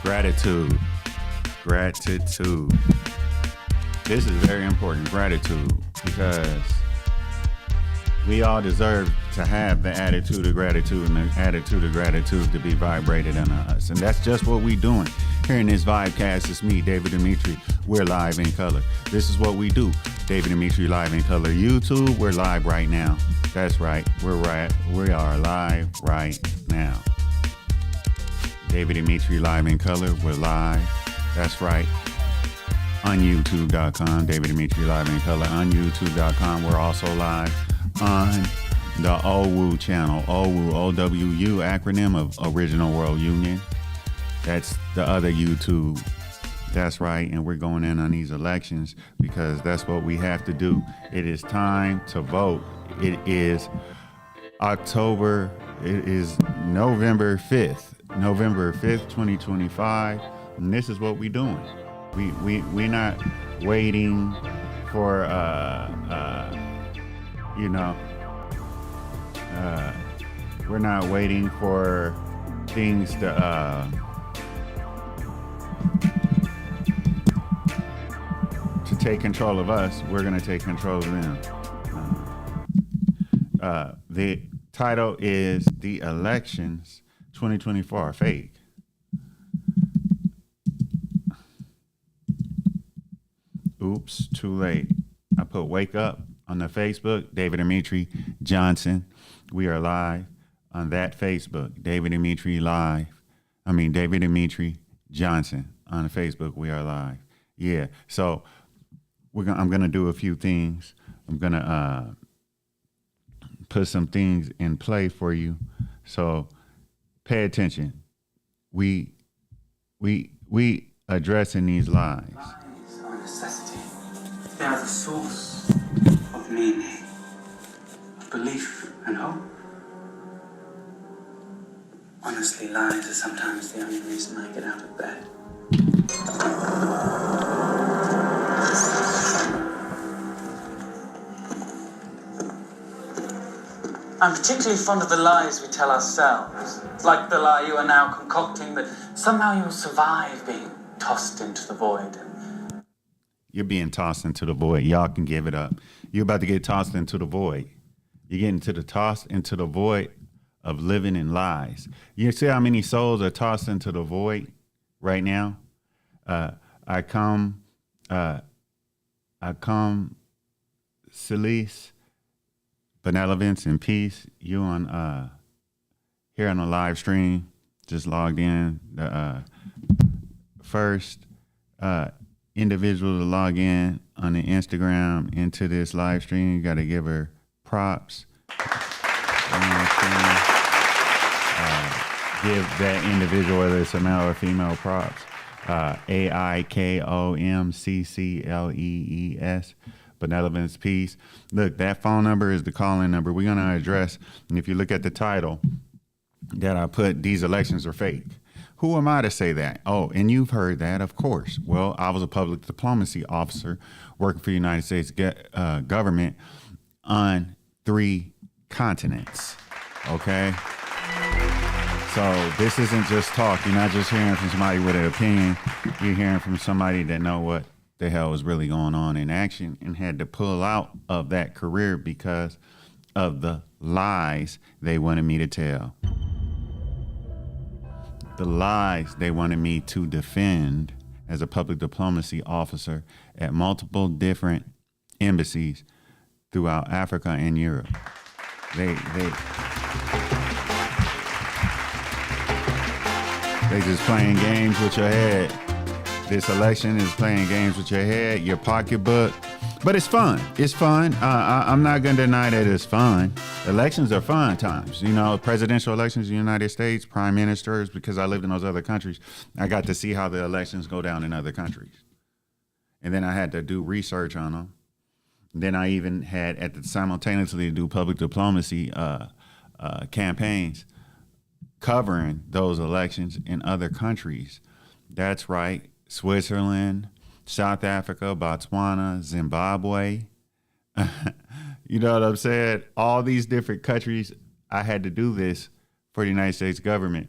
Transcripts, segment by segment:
Gratitude. Gratitude. This is very important, gratitude, because we all deserve to have the attitude of gratitude and the attitude of gratitude to be vibrated in us. And that's just what we're doing. Here in this Vibecast, it's me, David Dimitri. We're live in color. This is what we do. David Dimitri live in color. YouTube, we're live right now. That's right. We are live right now. David Dimitri live in color. We're live. That's right. On YouTube.com. David Dimitri live in color. On YouTube.com. We're also live on the O.W.U channel. O.W.U, O.W.U, acronym of Original World Union. That's the other YouTube. That's right. And we're going in on these elections because that's what we have to do. It is time to vote. It is November 5th. November 5th, 2025. And this is what we're doing. We're not waiting for, we're not waiting for things to take control of us. We're going to take control of them. The title is The Elections 2024 Are Fake. Oops, too late. I put wake up on the Facebook, David Dimitri Johnson. We are live on that Facebook, David Dimitri Johnson on the Facebook. We are live. Yeah. So I'm gonna do a few things. I'm gonna put some things in play for you. So pay attention. We addressing these lies. Lies are a necessity. They are the source of meaning, of belief and hope. Honestly, lies are sometimes the only reason I get out of bed. I'm particularly fond of the lies we tell ourselves. It's like the lie you are now concocting that somehow you'll survive being tossed into the void. You're being tossed into the void. Y'all can give it up. You're about to get tossed into the void. You're getting tossed into the void of living in lies. You see how many souls are tossed into the void right now? I come, Celeste, benevolence and peace. You on here on the live stream, just logged in. The first individual to log in on the Instagram into this live stream. You got to give her props. You know what I'm saying? Give that individual, whether it's a male or female, props. AIKOMCCLEES. Benevolence, peace. Look, that phone number is the call-in number we're going to address. And if you look at the title that I put, these elections are fake. Who am I to say that? Oh, and you've heard that, of course. Well, I was a public diplomacy officer working for the United States government on 3 continents. Okay? So this isn't just talk. You're not just hearing from somebody with an opinion. You're hearing from somebody that know what the hell was really going on in action and had to pull out of that career because of the lies they wanted me to tell. The lies they wanted me to defend as a public diplomacy officer at multiple different embassies throughout Africa and Europe. They just playing games with your head. This election is playing games with your head, your pocketbook. But it's fun. It's fun. I'm not going to deny that it's fun. Elections are fun times. You know, presidential elections in the United States, prime ministers, because I lived in those other countries, I got to see how the elections go down in other countries. And then I had to do research on them. Then I even had simultaneously do public diplomacy campaigns covering those elections in other countries. That's right. Switzerland, South Africa, Botswana, Zimbabwe. You know what I'm saying? All these different countries, I had to do this for the United States government.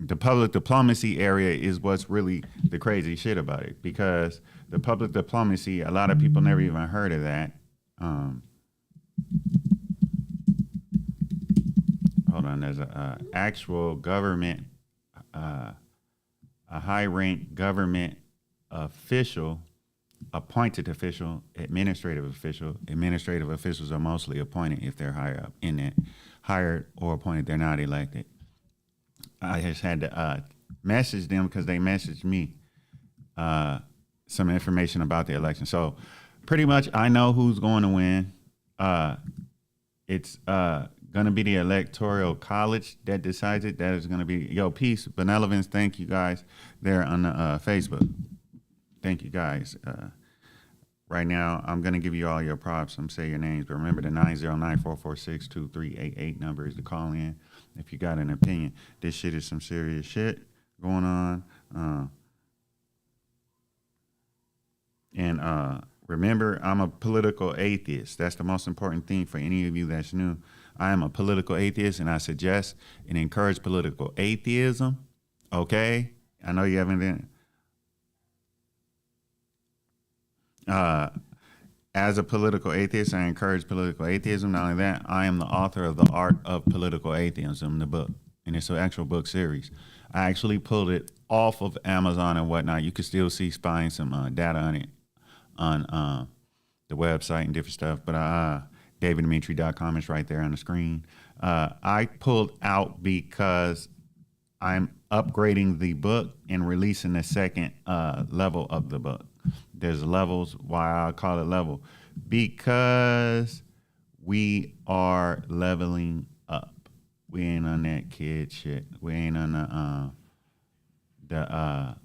the public diplomacy area is what's really the crazy shit about it, because the public diplomacy, a lot of people never even heard of that. Hold on, there's a actual government, a high rank government official, appointed official, administrative official. Administrative officials are mostly appointed if they're higher up in it. Hired or appointed, they're not elected. I just had to message them because they messaged me some information about the election. So pretty much I know who's going to win. It's going to be the Electoral College that decides it. That is going to be, yo, peace, benevolence. Thank you guys there on the Facebook. Thank you guys. Right now, I'm going to give you all your props. I'm saying your names, but remember the 909-446-2388 number is to call in if you got an opinion. This shit is some serious shit going on. And remember, I'm a political atheist. That's the most important thing for any of you that's new. I am a political atheist, and I suggest and encourage political atheism. Okay? I know you haven't been. As a political atheist, I encourage political atheism. Not only that, I am the author of The Art of Political Atheism, the book, and it's an actual book series. I actually pulled it off of Amazon and whatnot. You can still find some data on it on the website and different stuff. But daviddimitri.com is right there on the screen. I pulled out because I'm upgrading the book and releasing the second level of the book. There's levels. Why I call it level? Because we are leveling up. We ain't on that kid shit. We ain't on the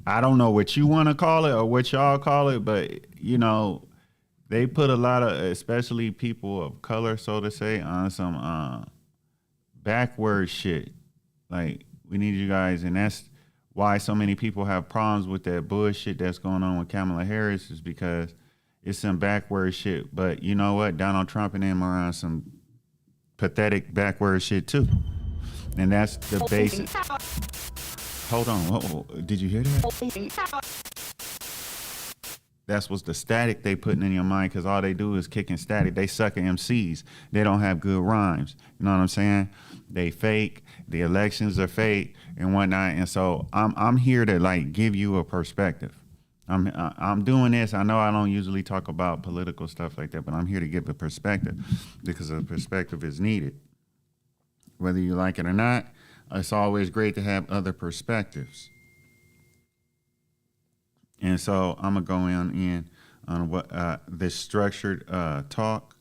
I don't know what you want to call it or what y'all call it, but you know, they put a lot of, especially people of color, so to say, on some backward shit. Like, we need you guys, and that's why so many people have problems with that bullshit that's going on with Kamala Harris, is because it's some backward shit. But you know what? Donald Trump and them are on some pathetic backward shit too. And that's the basic. Hold on. Whoa. Did you hear that? That's what's the static they putting in your mind, because all they do is kicking static. They suck at MCs. They don't have good rhymes. You know what I'm saying? They fake. The elections are fake and whatnot. And so I'm here to like give you a perspective. I'm doing this. I know I don't usually talk about political stuff like that, but I'm here to give a perspective because a perspective is needed. Whether you like it or not, it's always great to have other perspectives. And so I'm going to go in on what this structured talk.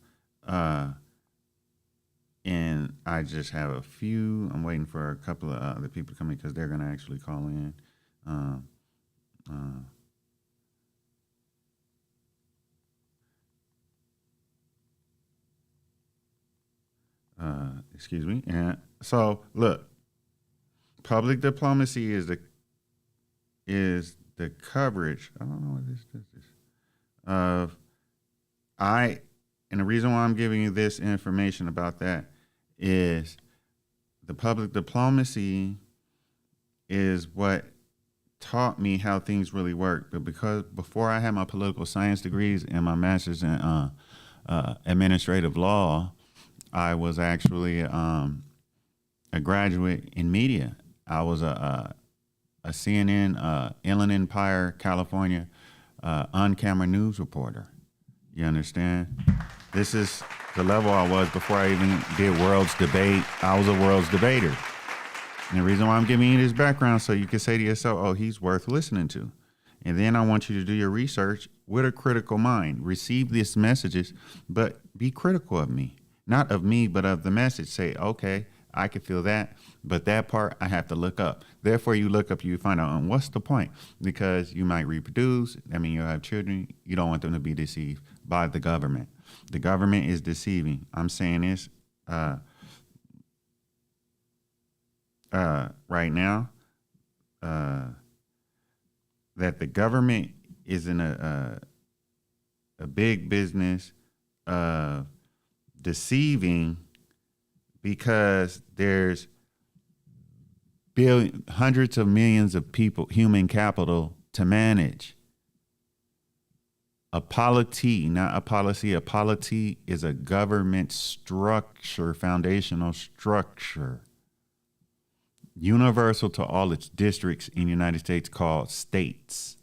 And I just have a few. I'm waiting for a couple of other people to come in because they're going to actually call in. Excuse me. And so, look, public diplomacy is the coverage. I don't know what this is. And the reason why I'm giving you this information about that is the public diplomacy is what taught me how things really work. But because before I had my political science degrees and my master's in administrative law, I was actually a graduate in media. I was a CNN, Inland Empire, California, on-camera news reporter. You understand? This is the level I was before I even did World's Debate. I was a World's debater. And the reason why I'm giving you this background, so you can say to yourself, oh, he's worth listening to. And then I want you to do your research with a critical mind. Receive these messages, but be critical of me. Not of me, but of the message. Say, okay, I can feel that, but that part I have to look up. Therefore, you look up, you find out, what's the point? Because you might reproduce. I mean, you have children. You don't want them to be deceived by the government. The government is deceiving. I'm saying this right now, that the government is in a big business of deceiving, because there's hundreds of millions of people, human capital to manage. A polity, not a policy. A polity is a government structure, foundational structure, universal to all its districts in the United States, called states,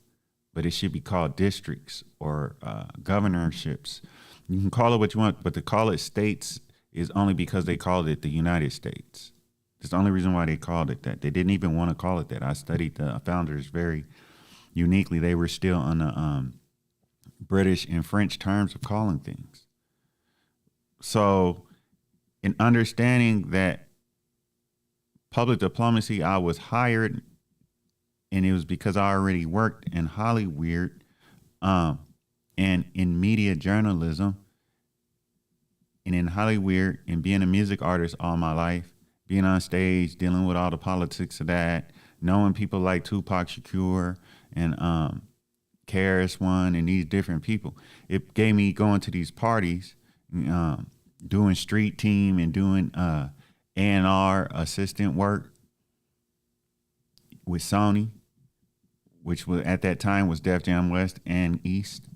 but it should be called districts or governorships. You can call it what you want, but to call it states is only because they called it the United States. That's the only reason why they called it that. They didn't even want to call it that. I studied the founders very uniquely. They were still on the British and French terms of calling things. So in understanding that public diplomacy, I was hired, and it was because I already worked in Hollywood and in media journalism, and in Hollywood, and being a music artist all my life, being on stage, dealing with all the politics of that, knowing people like Tupac Shakur and KRS-One and these different people. It gave me going to these parties, doing street team and doing A&R assistant work with Sony, which was at that time was Def Jam West and East.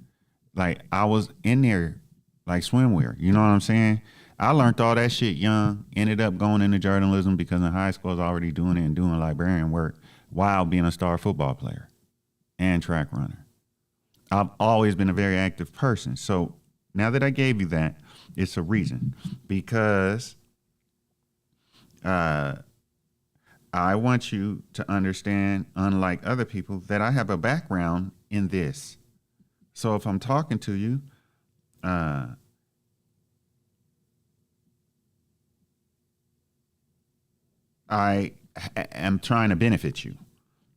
Like, I was in there like swimwear, you know what I'm saying? I learned all that shit young, ended up going into journalism because in high school I was already doing it and doing librarian work while being a star football player and track runner. I've always been a very active person. So now that I gave you that, it's a reason, because I want you to understand, unlike other people, that I have a background in this. So if I'm talking to you, I am trying to benefit you.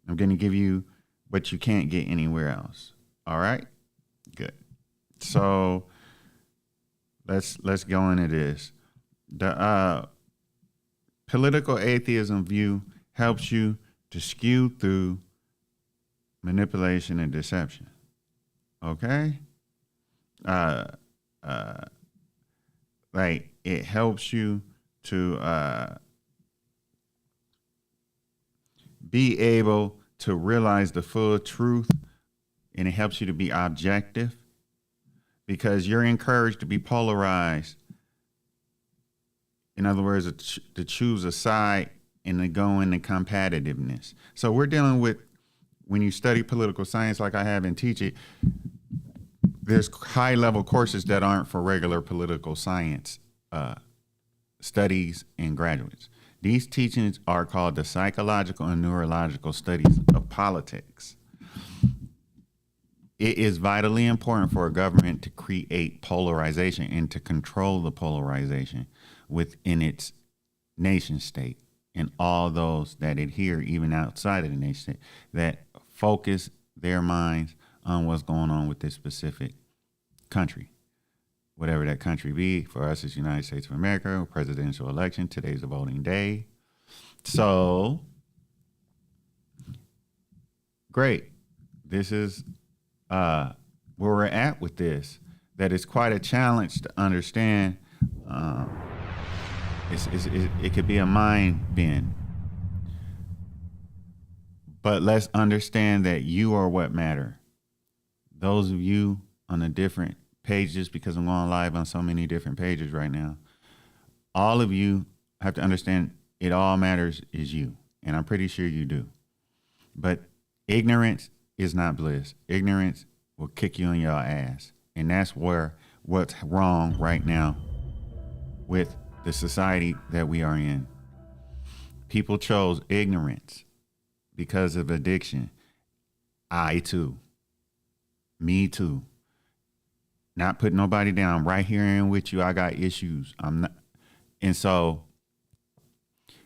I'm going to give you what you can't get anywhere else. All right? Good. So let's go into this. The political atheism view helps you to skew through manipulation and deception. Okay? Like, it helps you to be able to realize the full truth, and it helps you to be objective, because you're encouraged to be polarized. In other words, to choose a side and to go into competitiveness. So we're dealing with, when you study political science like I have and teach it, there's high-level courses that aren't for regular political science studies and graduates. These teachings are called the psychological and neurological studies of politics. It is vitally important for a government to create polarization and to control the polarization within its nation state, and all those that adhere, even outside of the nation state, that focus their minds on what's going on with this specific country, whatever that country be. For us, it's United States of America, presidential election. Today's the voting day. So, great. This is where we're at with this. That is quite a challenge to understand. It could be a mind bend. But let's understand that you are what matter. Those of you on the different pages, because I'm going live on so many different pages right now, all of you have to understand it all matters is you. And I'm pretty sure you do. But ignorance is not bliss. Ignorance will kick you in your ass. And that's what's wrong right now with the society that we are in. People chose ignorance because of addiction. I too. Me too. Not putting nobody down. Right here in with you. I got issues. I'm not. And so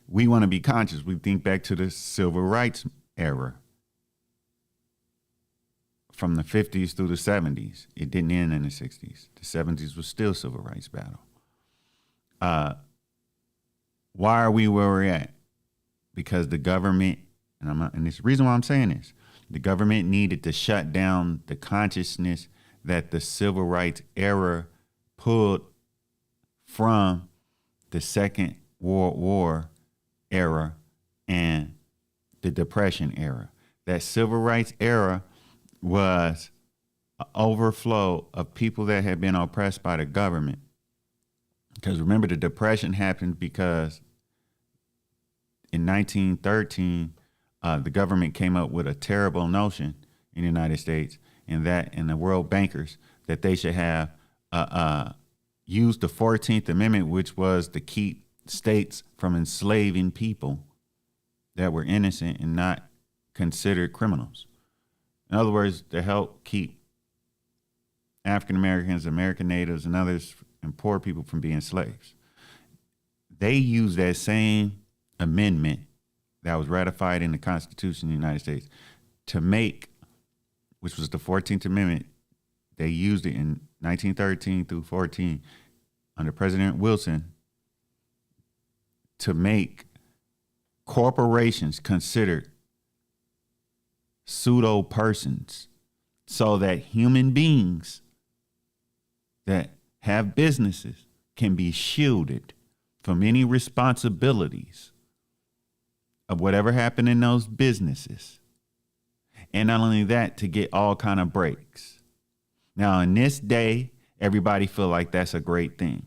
we want to be conscious. We think back to the civil rights era. From the 50s through the 70s. It didn't end in the 60s. The 70s was still civil rights battle. Why are we where we're at? Because the government, and it's the reason why I'm saying this, the government needed to shut down the consciousness that the civil rights era pulled from the Second World War era and the Depression era. That civil rights era was an overflow of people that had been oppressed by the government. Because remember, the Depression happened because in 1913, the government came up with a terrible notion in the United States, and the world bankers, that they should have used the 14th Amendment, which was to keep states from enslaving people that were innocent and not considered criminals. In other words, to help keep African Americans, American natives, and others, and poor people from being slaves. They used that same amendment that was ratified in the Constitution of the United States to make, which was the 14th Amendment. They used it in 1913 through 14 under President Wilson to make corporations considered pseudo persons, so that human beings that have businesses can be shielded from any responsibilities of whatever happened in those businesses. And not only that, to get all kind of breaks. Now, in this day, everybody feel like that's a great thing.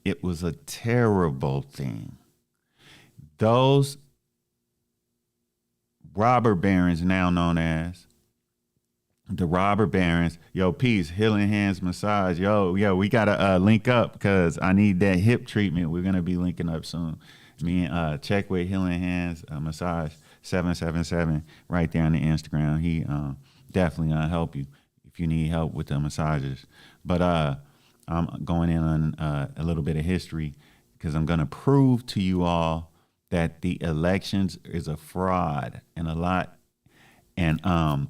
It was a terrible thing. Those robber barons, now known as the robber barons, yo, peace, Healing Hands Massage. Yo, we gotta link up because I need that hip treatment. We're gonna be linking up soon. Me and check with Healing Hands Massage 777 right there on the Instagram. He definitely help you if you need help with the massages. But I'm going in on a little bit of history because I'm gonna prove to you all that the elections is a fraud and a lot. And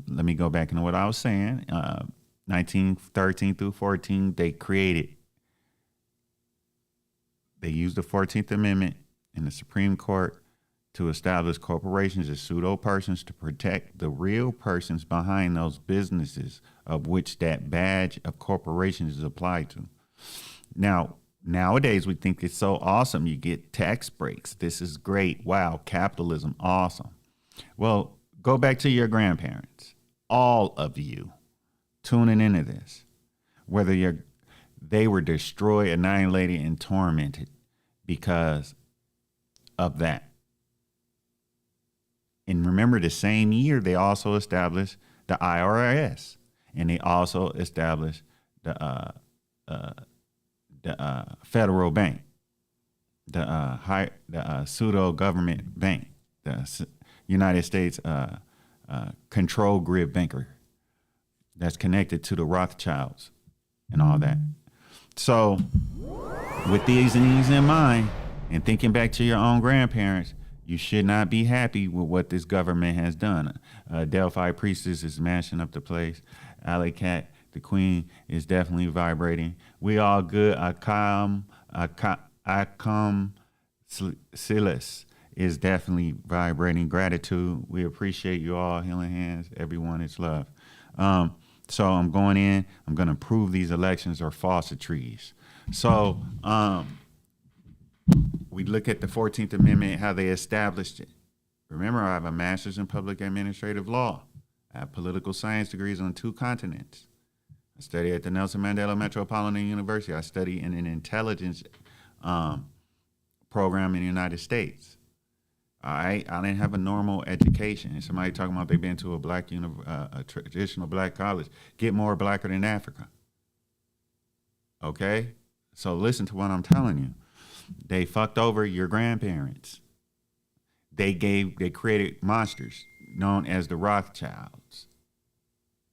let me go back into what I was saying. 1913 through 14, they used the 14th Amendment in the Supreme Court to establish corporations as pseudo persons to protect the real persons behind those businesses of which that badge of corporations is applied to. Now, nowadays, we think it's so awesome. You get tax breaks. This is great. Wow, capitalism, awesome. Well, go back to your grandparents, all of you tuning into this, whether they were destroyed, annihilated, and tormented because of that. And remember, the same year, they also established the IRS, and they also established the federal bank, the pseudo government bank, the United States control grid banker that's connected to the Rothschilds and all that. So with these things in mind and thinking back to your own grandparents, you should not be happy with what this government has done. Delphi Priestess is mashing up the place. Alley Cat, the queen, is definitely vibrating. We all good. Akam Silas is definitely vibrating. Gratitude. We appreciate you all. Healing Hands. Everyone is love. So I'm going in. I'm going to prove these elections are falsitries. So we look at the 14th Amendment, how they established it. Remember, I have a master's in public administrative law. I have political science degrees on 2 continents. I study at the Nelson Mandela Metropolitan University. I study in an intelligence program in the United States. All right, I didn't have a normal education. Somebody talking about they've been to a traditional black college. Get more blacker than Africa. Okay, so listen to what I'm telling you. They fucked over your grandparents. They created monsters known as the Rothschilds.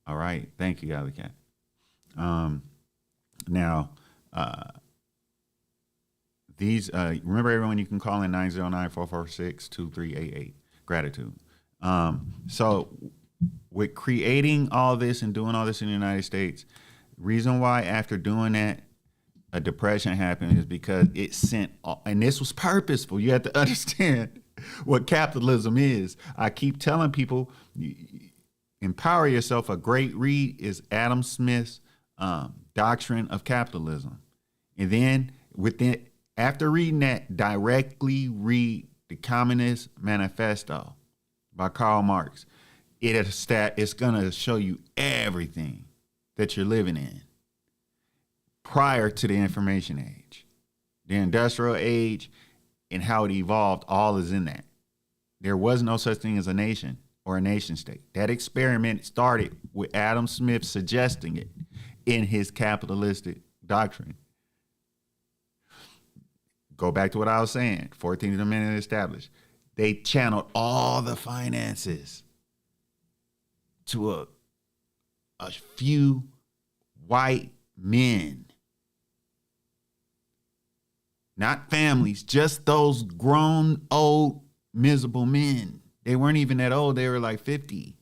All right, thank you, Alley Cat. Now, these, remember everyone, you can call in 909-446-2388. Gratitude. So with creating all this and doing all this in the United States, reason why after doing that, a depression happened is because it sent, and this was purposeful. You have to understand what capitalism is. I keep telling people, empower yourself. A great read is Adam Smith's Doctrine of Capitalism. And then after reading that, directly read the Communist Manifesto by Karl Marx. It's going to show you everything that you're living in prior to the information age. The industrial age and how it evolved, all is in that. There was no such thing as a nation or a nation state. That experiment started with Adam Smith suggesting it in his capitalistic doctrine. Go back to what I was saying, 14th Amendment established. They channeled all the finances to a few white men. Not families, just those grown, old, miserable men. They weren't even that old. They were like 50.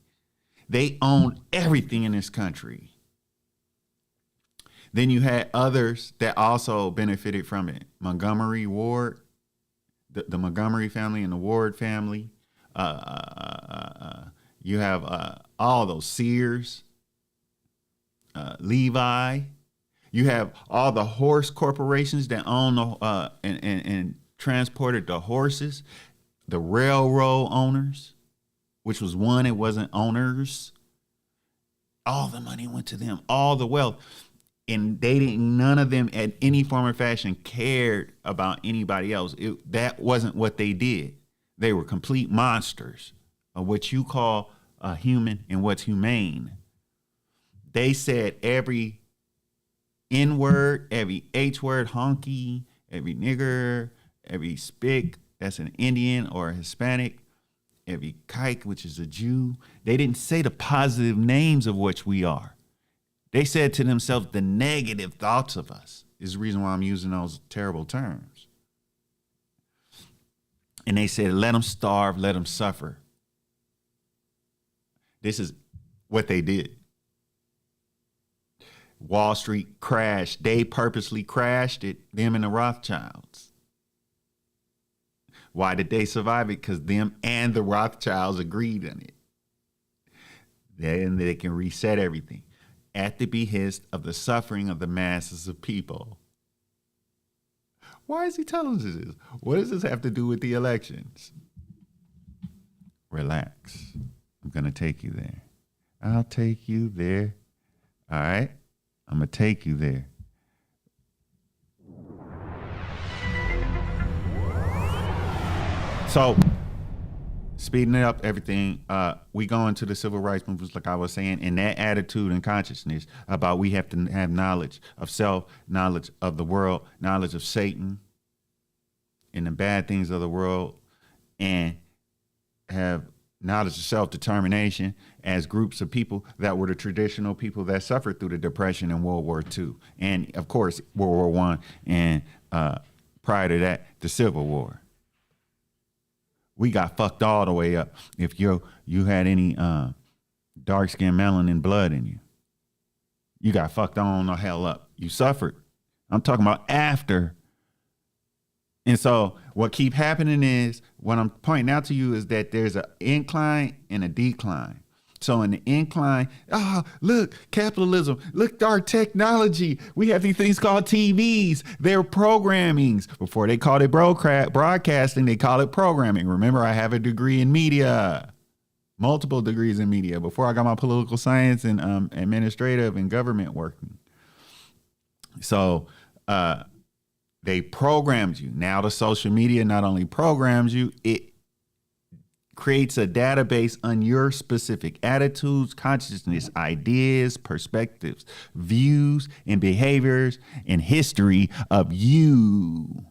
They owned everything in this country. Then you had others that also benefited from it. Montgomery Ward, the Montgomery family and the Ward family. You have all those Sears, Levi. You have all the horse corporations that own and transported the horses. The railroad owners, which was one, it wasn't owners. All the money went to them, all the wealth. And none of them at any form or fashion cared about anybody else. That wasn't what they did. They were complete monsters of what you call a human and what's humane. They said every N word, every H word, honky, every nigger, every spick, that's an Indian or a Hispanic, every kike, which is a Jew. They didn't say the positive names of which we are. They said to themselves, the negative thoughts of us is the reason why I'm using those terrible terms. And they said, let them starve, let them suffer. This is what they did. Wall Street crashed. They purposely crashed it, them and the Rothschilds. Why did they survive it? Because them and the Rothschilds agreed on it. Then they can reset everything at the behest of the suffering of the masses of people. Why is he telling us this? What does this have to do with the elections? Relax. I'm going to take you there. I'll take you there. All right? I'm going to take you there. So, speeding up everything, we go into the civil rights movements, like I was saying, and that attitude and consciousness about we have to have knowledge of self, knowledge of the world, knowledge of Satan and the bad things of the world, and have knowledge of self-determination as groups of people that were the traditional people that suffered through the Depression and World War II. And, of course, World War I, and prior to that, the Civil War. We got fucked all the way up. If you had any dark-skinned melanin blood in you, you got fucked on the hell up. You suffered. I'm talking about after. And so what keep happening is, what I'm pointing out to you is that there's an incline and a decline. So in the incline, look, capitalism, look, our technology. We have these things called TVs. They're programmings. Before they called it broadcasting, they call it programming. Remember, I have a degree in media, multiple degrees in media before I got my political science and administrative and government working. So they programmed you. Now the social media not only programs you, it creates a database on your specific attitudes, consciousness, ideas, perspectives, views, and behaviors, and history of you.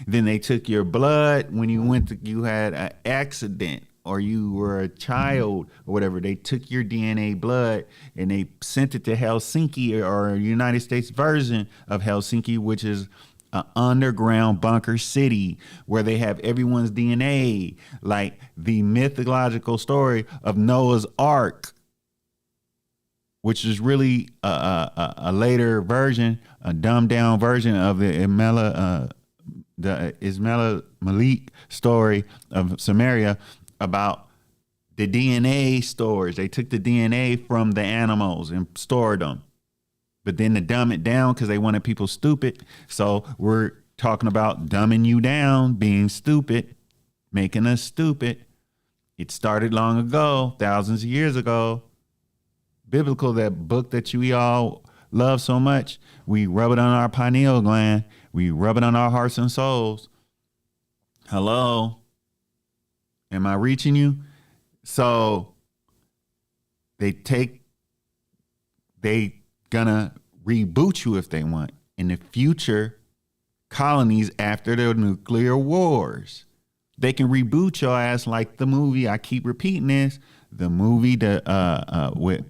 Then they took your blood when you had an accident or you were a child or whatever. They took your DNA blood and they sent it to Helsinki, or a United States version of Helsinki, which is an underground bunker city where they have everyone's DNA, like the mythological story of Noah's Ark, which is really a later version, a dumbed down version of the Ismail Malik story of Samaria about the DNA storage. They took the DNA from the animals and stored them. But then to dumb it down because they wanted people stupid. So we're talking about dumbing you down, being stupid, making us stupid. It started long ago, thousands of years ago. Biblical, that book that we all love so much. We rub it on our pineal gland. We rub it on our hearts and souls. Hello? Am I reaching you? So they gonna reboot you if they want in the future colonies after the nuclear wars. They can reboot your ass like the movie. I keep repeating this. The movie with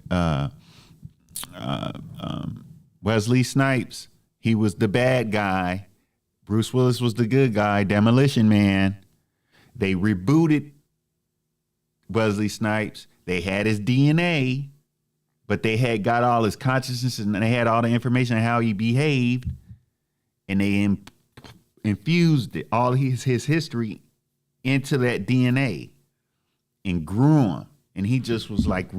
Wesley Snipes. He was the bad guy. Bruce Willis was the good guy. Demolition Man. They rebooted Wesley Snipes. They had his DNA, but they had got all his consciousness and they had all the information on how he behaved, and they infused all his history into that DNA and grew him. And he just was like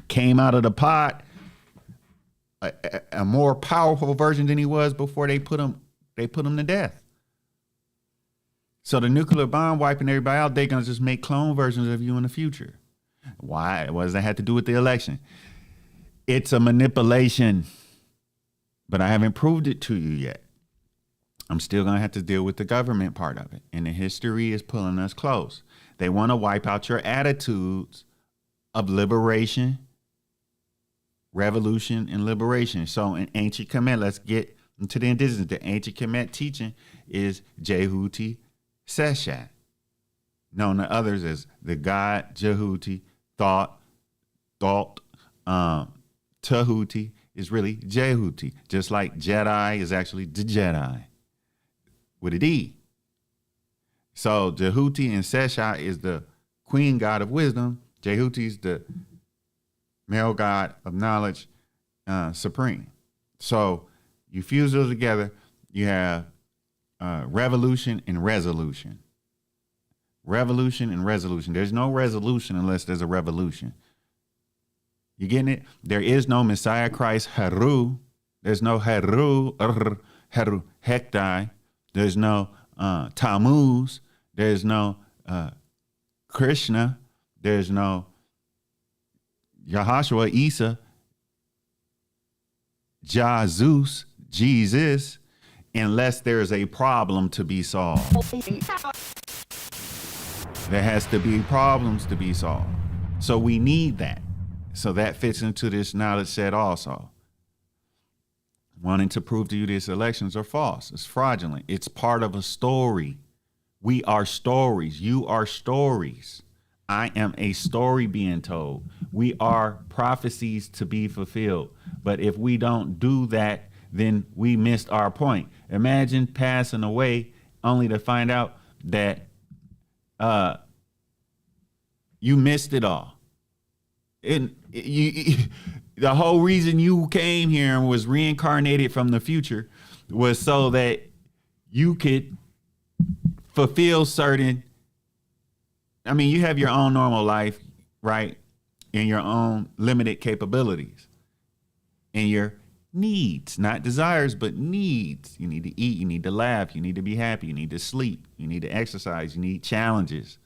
came out of the pot a more powerful version than he was before they put him to death. So the nuclear bomb wiping everybody out, they're gonna just make clone versions of you in the future. Why? What does that have to do with the election? It's a manipulation, but I haven't proved it to you yet. I'm still gonna have to deal with the government part of it. And the history is pulling us close. They want to wipe out your attitudes of liberation, revolution, and liberation. So in ancient Kemet, let's get into the indigenous. The ancient Kemet teaching is Jehuti Seshat, known to others as the god Jehuti, thought, Tahuti is really Jehuti, just like Jedi is actually the Jedi with a D. So Jehuti and Seshat is the queen god of wisdom. Jehuti is the male god of knowledge, supreme. So you fuse those together, you have revolution and resolution. Revolution and resolution. There's no resolution unless there's a revolution. You getting it? There is no Messiah Christ Haru. There's no Haru Hektai. There's no Tammuz. There's no Krishna. There's no Yahashua, Isa, Jesus, Jesus, unless there's a problem to be solved. There has to be problems to be solved. So we need that. So that fits into this knowledge set also. Wanting to prove to you these elections are false. It's fraudulent. It's part of a story. We are stories. You are stories. I am a story being told. We are prophecies to be fulfilled. But if we don't do that, then we missed our point. Imagine passing away only to find out that you missed it all. The whole reason you came here and was reincarnated from the future was so that you could fulfill certain, I mean, you have your own normal life, right? And your own limited capabilities and your needs, not desires, but needs. You need to eat, you need to laugh, you need to be happy, you need to sleep, you need to exercise, you need challenges.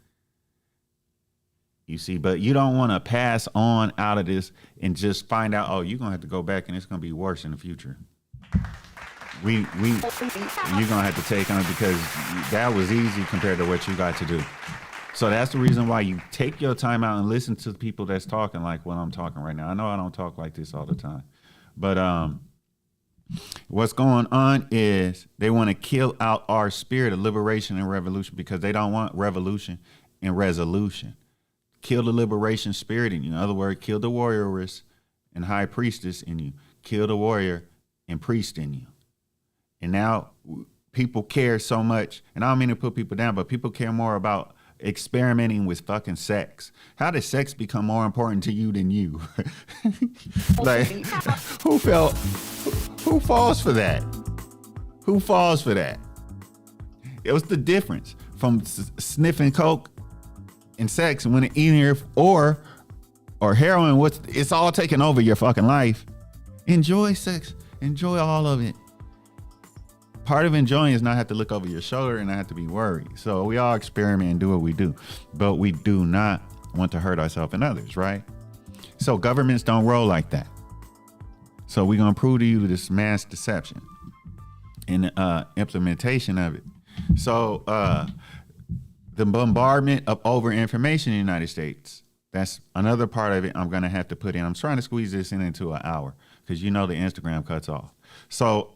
You see, but you don't want to pass on out of this and just find out, oh, you're going to have to go back and it's going to be worse in the future. You're going to have to take on it because that was easy compared to what you got to do. So that's the reason why you take your time out and listen to the people that's talking like what I'm talking right now. I know I don't talk like this all the time, but what's going on is they want to kill out our spirit of liberation and revolution because they don't want revolution and resolution. Kill the liberation spirit in you. In other words, kill the warrioress and high priestess in you. Kill the warrior and priest in you. And now people care so much, and I don't mean to put people down, but people care more about experimenting with fucking sex. How does sex become more important to you than you? Like, who falls for that? Who falls for that? It was the difference from sniffing coke and sex and when eating or heroin. It's all taking over your fucking life. Enjoy sex. Enjoy all of it. Part of enjoying is not have to look over your shoulder and not have to be worried. So we all experiment and do what we do, but we do not want to hurt ourselves and others, right? So governments don't roll like that. So we're going to prove to you this mass deception and the implementation of it. So the bombardment of over information in the United States, that's another part of it I'm going to have to put in. I'm trying to squeeze this into an hour because the Instagram cuts off. So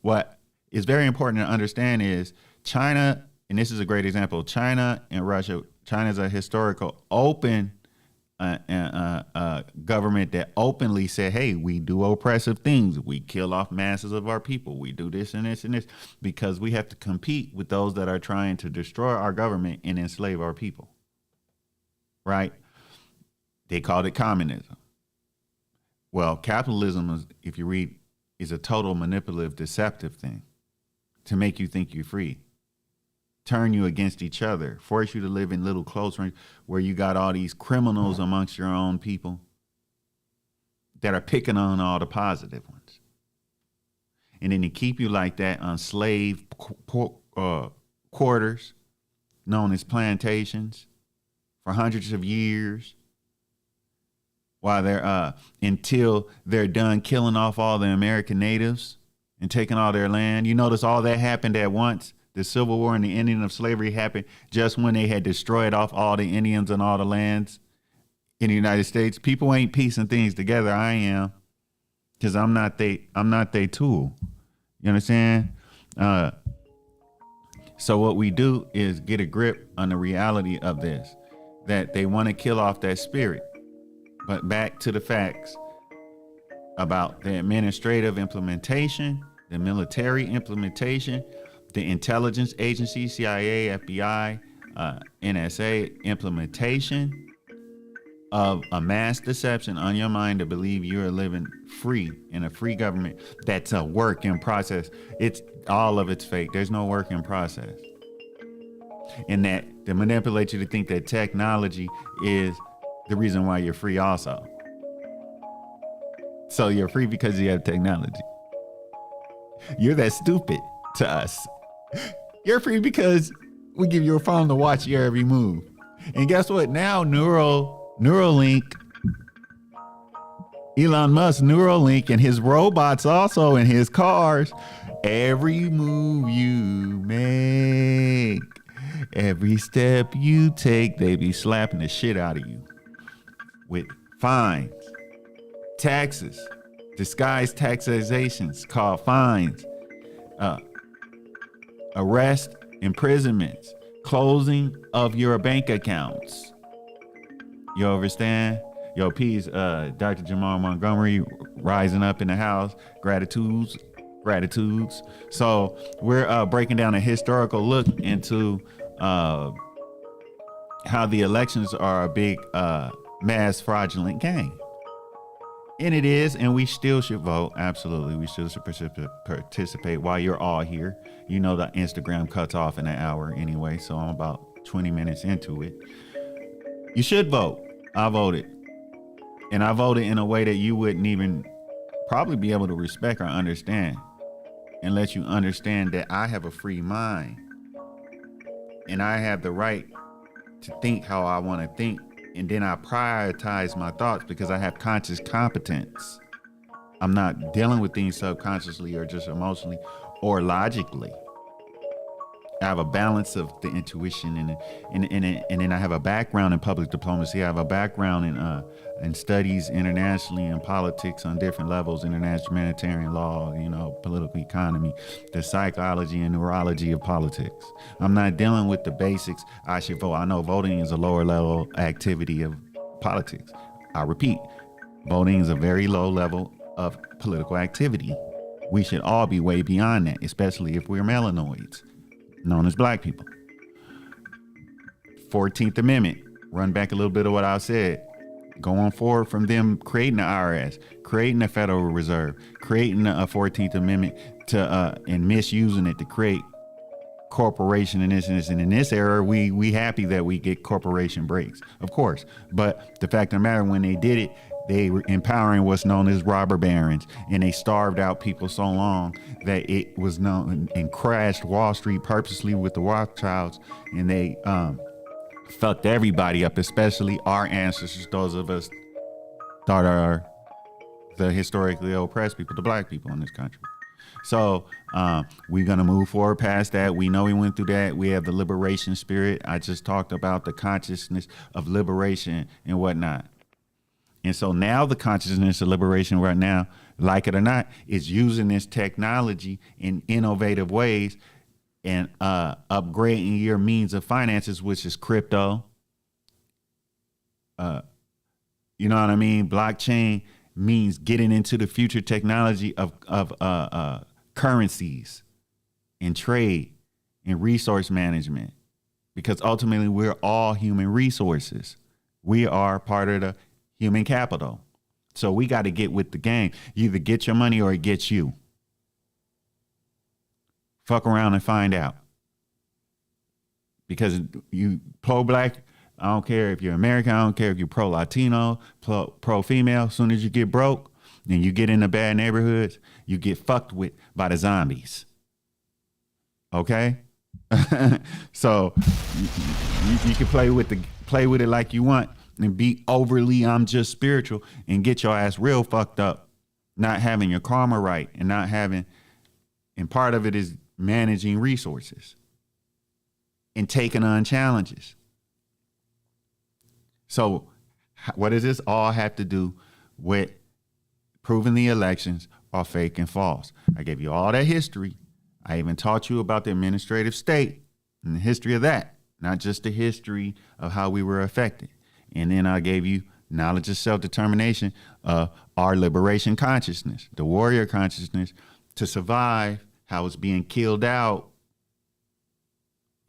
what is very important to understand is China, and this is a great example, China and Russia. China's a historical open government that openly said, hey, we do oppressive things. We kill off masses of our people. We do this and this and this because we have to compete with those that are trying to destroy our government and enslave our people. Right? They called it communism. Well, capitalism, is, if you read, is a total manipulative, deceptive thing to make you think you're free. Turn you against each other, force you to live in little close range where you got all these criminals amongst your own people that are picking on all the positive ones. And then to keep you like that on slave quarters, known as plantations, for hundreds of years, while they're until they're done killing off all the American natives and taking all their land. You notice all that happened at once. The Civil War and the ending of slavery happened just when they had destroyed off all the Indians and all the lands in the United States. People ain't piecing things together. I am, because I'm not they tool. You understand? So what we do is get a grip on the reality of this, that they want to kill off that spirit. But back to the facts about the administrative implementation, the military implementation, the intelligence agency, CIA, FBI, NSA implementation of a mass deception on your mind to believe you're living free in a free government. That's a work in process. It's all of it's fake. There's no work in process. And that to manipulate you to think that technology is the reason why you're free also. So you're free because you have technology. You're that stupid to us. You're free because we give you a phone to watch your every move. And guess what? Now Neuralink, Elon Musk, Neuralink, and his robots also in his cars, every move you make, every step you take, they be slapping the shit out of you with fines, taxes, disguised taxations called fines, arrest, imprisonments, closing of your bank accounts. You understand? Yo, peace, Dr. Jamal Montgomery, rising up in the house. Gratitudes. So we're breaking down a historical look into how the elections are a big mass fraudulent game. And it is, and we still should vote. Absolutely. We still should participate while you're all here. You know, the Instagram cuts off in an hour anyway, so I'm about 20 minutes into it. You should vote. I voted. And I voted in a way that you wouldn't even probably be able to respect or understand, unless you understand that I have a free mind and I have the right to think how I want to think. And then I prioritize my thoughts because I have conscious competence. I'm not dealing with things subconsciously or just emotionally or logically. I have a balance of the intuition and then I have a background in public diplomacy. I have a background in studies internationally in politics on different levels, international humanitarian law, political economy, the psychology and neurology of politics. I'm not dealing with the basics. I should vote. I know voting is a lower level activity of politics. I repeat, voting is a very low level of political activity. We should all be way beyond that, especially if we're melanoids, known as black people. 14th Amendment, run back a little bit of what I said. Going forward from them creating the IRS, creating the Federal Reserve, creating a 14th Amendment and misusing it to create corporation and this and this. And in this era, we happy that we get corporation breaks, of course. But the fact of the matter, when they did it, they were empowering what's known as robber barons, and they starved out people so long that it was known and crashed Wall Street purposely with the Rothschilds, and they fucked everybody up, especially our ancestors, those of us that are the historically oppressed people, the black people in this country. So we're going to move forward past that. We know we went through that. We have the liberation spirit. I just talked about the consciousness of liberation and whatnot. And so now the consciousness of liberation right now, like it or not, is using this technology in innovative ways and upgrading your means of finances, which is crypto. You know what I mean? Blockchain means getting into the future technology of currencies and trade and resource management, because ultimately we're all human resources. We are part of the human capital. So we got to get with the game. You either get your money or it gets you. Fuck around and find out. Because you pro-black, I don't care if you're American, I don't care if you're pro-Latino, pro-female, as soon as you get broke and you get into bad neighborhoods, you get fucked with by the zombies. Okay? So you can play with it like you want and be overly I'm just spiritual and get your ass real fucked up, not having your karma right and not having, and part of it is managing resources and taking on challenges. So what does this all have to do with proving the elections are fake and false? I gave you all that history. I even taught you about the administrative state and the history of that, not just the history of how we were affected. And then I gave you knowledge of self-determination, our liberation consciousness, the warrior consciousness to survive, how it's being killed out.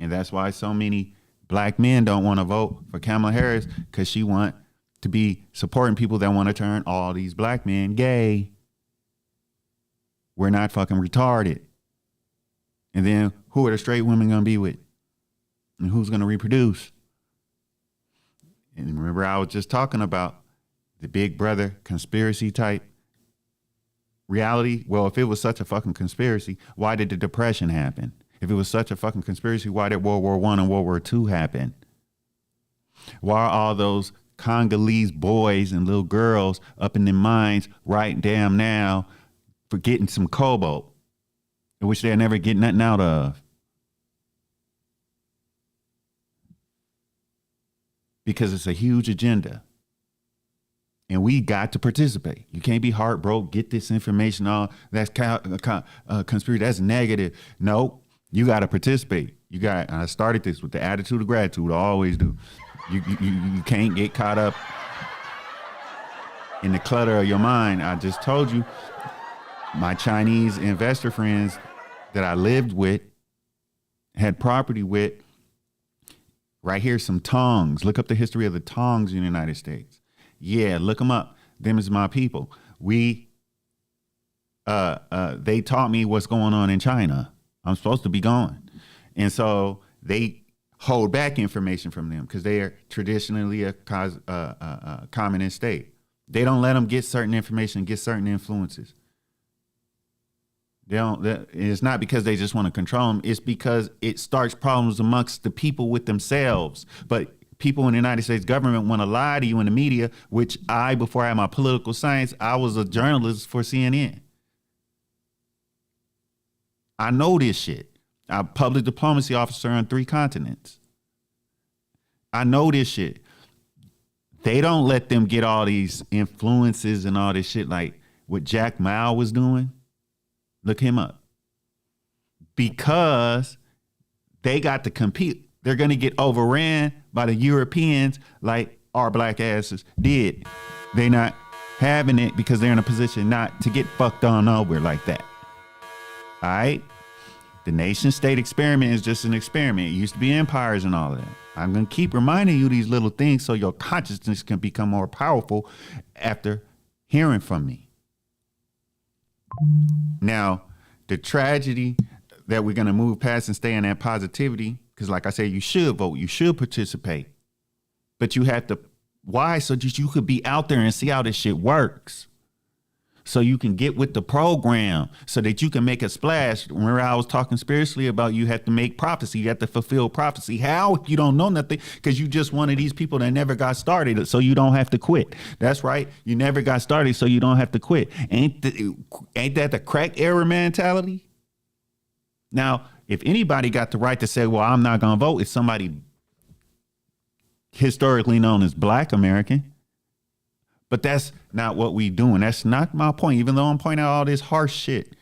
And that's why so many black men don't want to vote for Kamala Harris, because she want to be supporting people that want to turn all these black men gay. We're not fucking retarded. And then who are the straight women going to be with? And who's going to reproduce? And remember, I was just talking about the big brother conspiracy type reality. Well, if it was such a fucking conspiracy, why did the Depression happen? If it was such a fucking conspiracy, why did World War I and World War II happen? Why are all those Congolese boys and little girls up in their mines right damn now for getting some cobalt, which they'll never get nothing out of? Because it's a huge agenda. And we got to participate. You can't be heartbroken, get this information, all that's conspiracy, that's negative. No, you got to participate. I started this with the attitude of gratitude. I always do. You can't get caught up in the clutter of your mind. I just told you, my Chinese investor friends that I lived with, had property with, right here, some Tongs. Look up the history of the Tongs in the United States. Yeah, look them up. Them is my people. They taught me what's going on in China. I'm supposed to be going. And so they hold back information from them because they are traditionally a communist state. They don't let them get certain information, get certain influences. It's not because they just want to control them. It's because it starts problems amongst the people with themselves. But people in the United States government want to lie to you in the media, which before I had my political science, I was a journalist for CNN. I know this shit. I'm a public diplomacy officer on 3 continents. I know this shit. They don't let them get all these influences and all this shit like what Jack Ma was doing. Look him up. Because they got to compete. They're going to get overran by the Europeans like our black asses did. They're not having it because they're in a position not to get fucked on over like that. All right? The nation state experiment is just an experiment. It used to be empires and all that. I'm going to keep reminding you these little things so your consciousness can become more powerful after hearing from me. Now, the tragedy that we're going to move past and stay in that positivity, because like I said, you should vote, you should participate, but you have to, why? So that you could be out there and see how this shit works. so you can get with the program so that you can make a splash. Remember, I was talking spiritually about you have to make prophecy. You have to fulfill prophecy. How? You don't know nothing because you just one of these people that never got started, so you don't have to quit. That's right. You never got started, so you don't have to quit. Ain't that the crack era mentality? Now, if anybody got the right to say, well, I'm not going to vote, it's somebody historically known as Black American. But that's not what we doing. That's not my point, even though I'm pointing out all this harsh shit.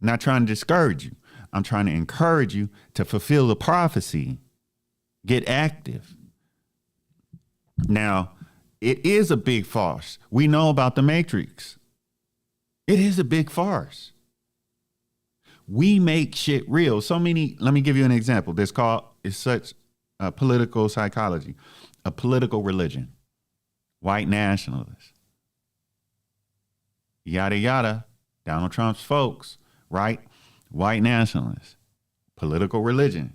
I'm not trying to discourage you. I'm trying to encourage you to fulfill the prophecy. Get active. Now, it is a big farce. We know about the Matrix. It is a big farce. We make shit real. Let me give you an example. It's such a political psychology, a political religion. White nationalists, yada, yada, Donald Trump's folks, right? White nationalists, political religion.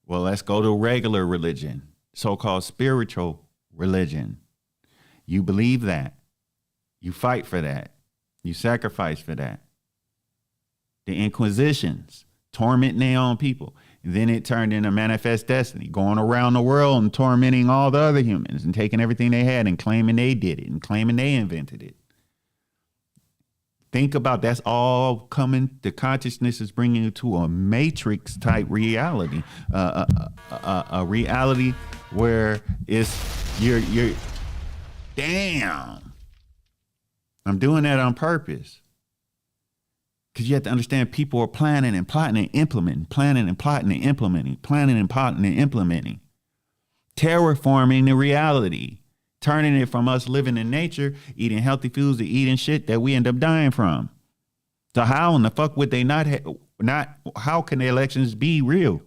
Well, let's go to regular religion, so-called spiritual religion. You believe that. You fight for that. You sacrifice for that. The Inquisitions, tormenting their own people. And then it turned into Manifest Destiny, going around the world and tormenting all the other humans and taking everything they had and claiming they did it and claiming they invented it. Think about that's all coming. The consciousness is bringing you to a matrix type reality, a reality where you're damn. I'm doing that on purpose. Because you have to understand people are planning and plotting and implementing, planning and plotting and implementing, planning and plotting and implementing, terraforming the reality, turning it from us living in nature, eating healthy foods to eating shit that we end up dying from. So how in the fuck would they not how can the elections be real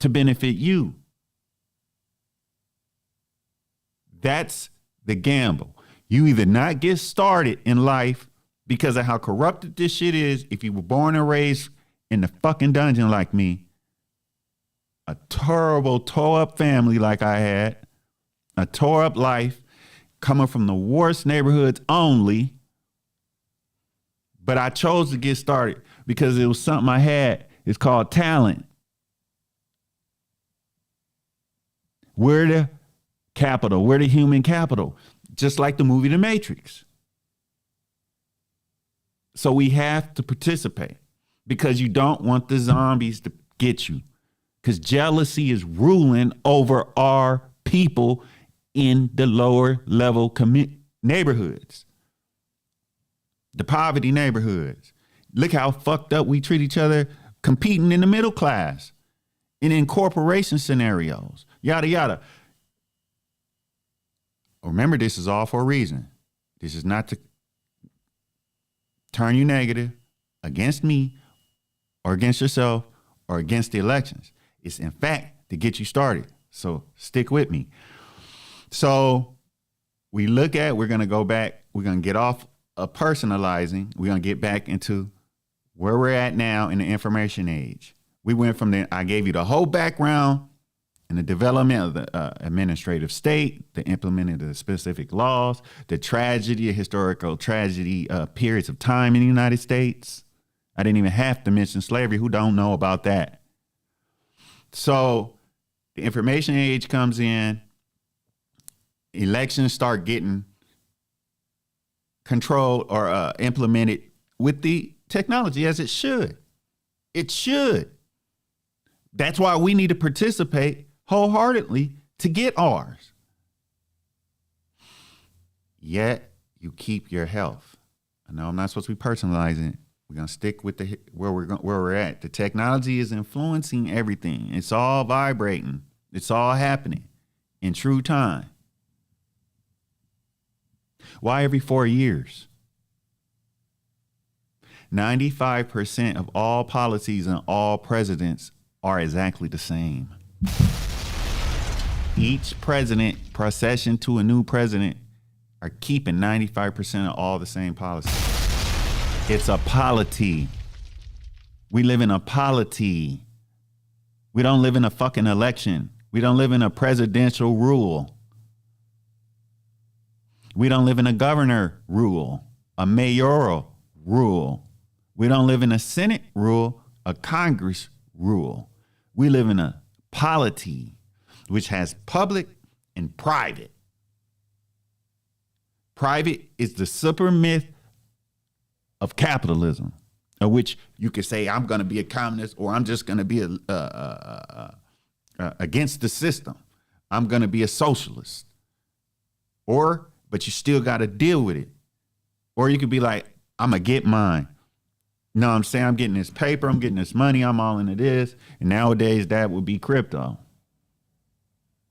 to benefit you? That's the gamble. You either not get started in life because of how corrupted this shit is. If you were born and raised in the fucking dungeon like me, a terrible tore up family like I had, a tore up life, coming from the worst neighborhoods only. But I chose to get started because it was something I had. It's called talent. We're the capital. We're the human capital. Just like the movie The Matrix. So we have to participate because you don't want the zombies to get you. Because jealousy is ruling over our people in the lower level neighborhoods. The poverty neighborhoods. Look how fucked up we treat each other competing in the middle class and in corporation scenarios. Yada, yada. Remember, this is all for a reason. This is not to turn you negative against me or against yourself or against the elections. It's in fact to get you started. So stick with me. So we're going to go back. We're going to get off of personalizing. We're going to get back into where we're at now in the information age. We went from I gave you the whole background and the development of the administrative state, the implementing of the specific laws, the tragedy, historical tragedy periods of time in the United States. I didn't even have to mention slavery. Who don't know about that? So the information age comes in. Elections start getting controlled or implemented with the technology as it should. It should. That's why we need to participate wholeheartedly to get ours. Yet you keep your health. I know I'm not supposed to be personalizing it. We're gonna stick with where we're at. The technology is influencing everything. It's all vibrating. It's all happening in true time. Why every 4 years? 95% of all policies and all presidents are exactly the same. Each president, procession to a new president, are keeping 95% of all the same policies. It's a polity. We live in a polity. We don't live in a fucking election. We don't live in a presidential rule. We don't live in a governor rule. a mayoral rule. We don't live in a Senate rule, a Congress rule. We live in a polity, which has public and private. Private is the super myth of capitalism, of which you could say, I'm going to be a communist, or I'm just going to be against the system. I'm going to be a socialist. But you still got to deal with it. Or you could be like, I'm going to get mine. You know what I'm saying? I'm getting this paper, I'm getting this money, I'm all into this. And nowadays that would be crypto.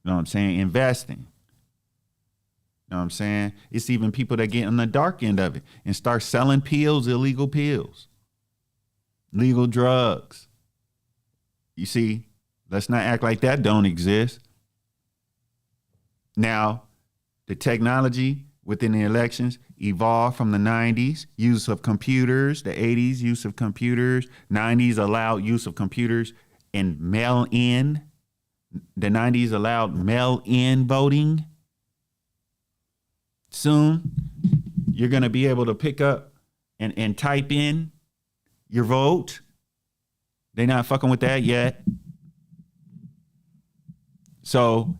You know what I'm saying? Investing. You know what I'm saying? It's even people that get on the dark end of it and start selling pills, illegal pills, legal drugs. You see, let's not act like that don't exist. Now, the technology within the elections evolved from the 90s, use of computers, the 80s, use of computers, 90s allowed use of computers and mail-in. The 90s allowed mail-in voting. Soon, you're going to be able to pick up and type in your vote. They're not fucking with that yet. So,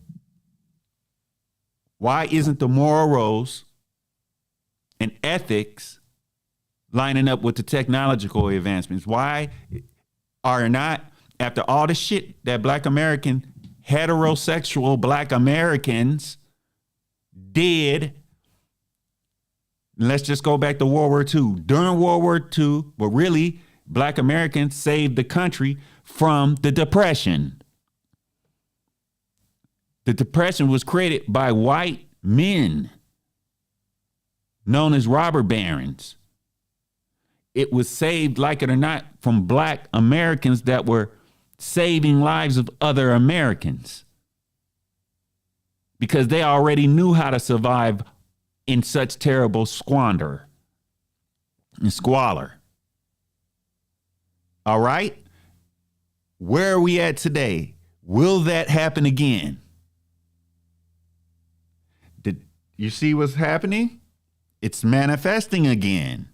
why isn't the morals and ethics lining up with the technological advancements? Why are not, after all the shit that heterosexual black Americans did, let's just go back to World War II. During World War II, but really, black Americans saved the country from the Depression. The Depression was created by white men known as robber barons. It was saved, like it or not, from black Americans that were saving lives of other Americans because they already knew how to survive in such terrible squalor. All right? Where are we at today? Will that happen again? Did you see what's happening? It's manifesting again.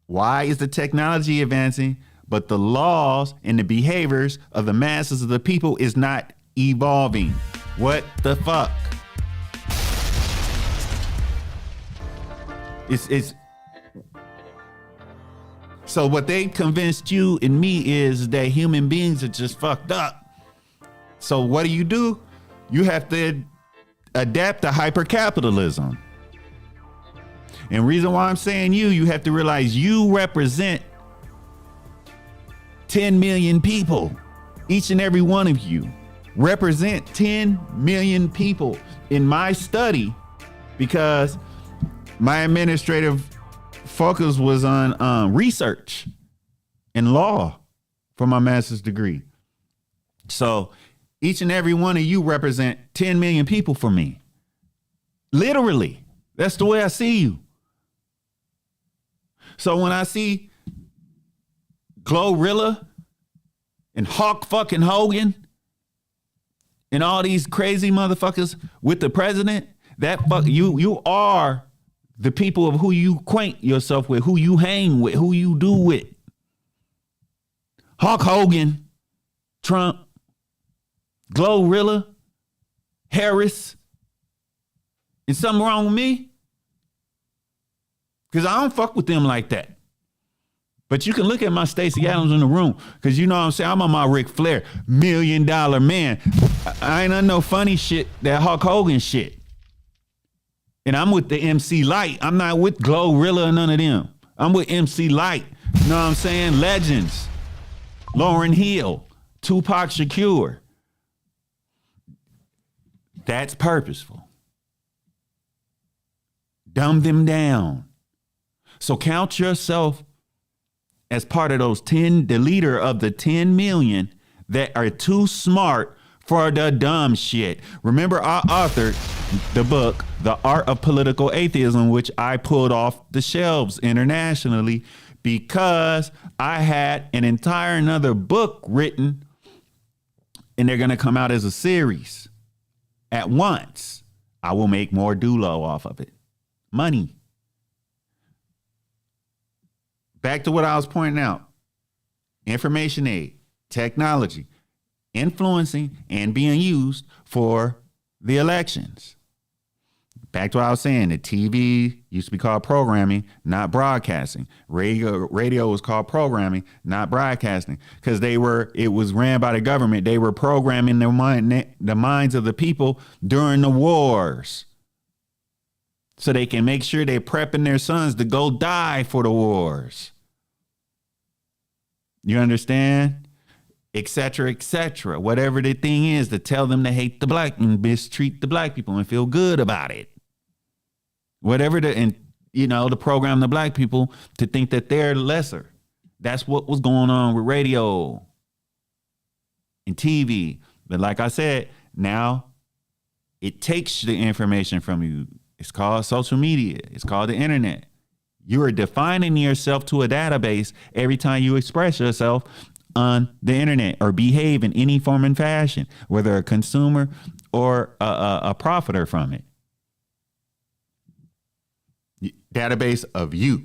Why is the technology advancing, but the laws and the behaviors of the masses of the people is not evolving? What the fuck? It's so what they convinced you and me is that human beings are just fucked up. So what do? You have to adapt to hypercapitalism. And reason why I'm saying you have to realize you represent 10 million people. Each and every one of you represent 10 million people in my study, because my administrative focus was on research and law for my master's degree. So each and every one of you represent 10 million people for me. Literally. That's the way I see you. So when I see Glorilla and Hawk fucking Hogan and all these crazy motherfuckers with the president, you are the people of who you acquaint yourself with, who you hang with, who you do with. Hawk Hogan, Trump, Glorilla, Harris. Is something wrong with me? Because I don't fuck with them like that. But you can look at my Stacey Adams in the room, because you know what I'm saying? I'm on my Ric Flair, $1 million man. I ain't on no funny shit, that Hulk Hogan shit. And I'm with the MC Light. I'm not with Glorilla or none of them. I'm with MC Light. You know what I'm saying? Legends. Lauryn Hill, Tupac Shakur. That's purposeful. Dumb them down. So count yourself as part of those 10, the leader of the 10 million that are too smart for the dumb shit. Remember, I authored the book, The Art of Political Atheism, which I pulled off the shelves internationally because I had an entire another book written, and they're going to come out as a series at once. I will make more Dulo off of it. Money. Back to what I was pointing out. Information aid, technology, influencing and being used for the elections. Back to what I was saying, the TV used to be called programming, not broadcasting. Radio was called programming, not broadcasting, because it was ran by the government. They were programming the minds of the people during the wars, so they can make sure they're prepping their sons to go die for the wars. You understand? Etc., etc. Whatever the thing is, to tell them to hate the black and mistreat the black people and feel good about it. Whatever to program the black people to think that they're lesser. That's what was going on with radio and TV. But like I said, now it takes the information from you. It's called social media. It's called the internet. You are defining yourself to a database every time you express yourself on the internet or behave in any form and fashion, whether a consumer or a profiter from it. Database of you.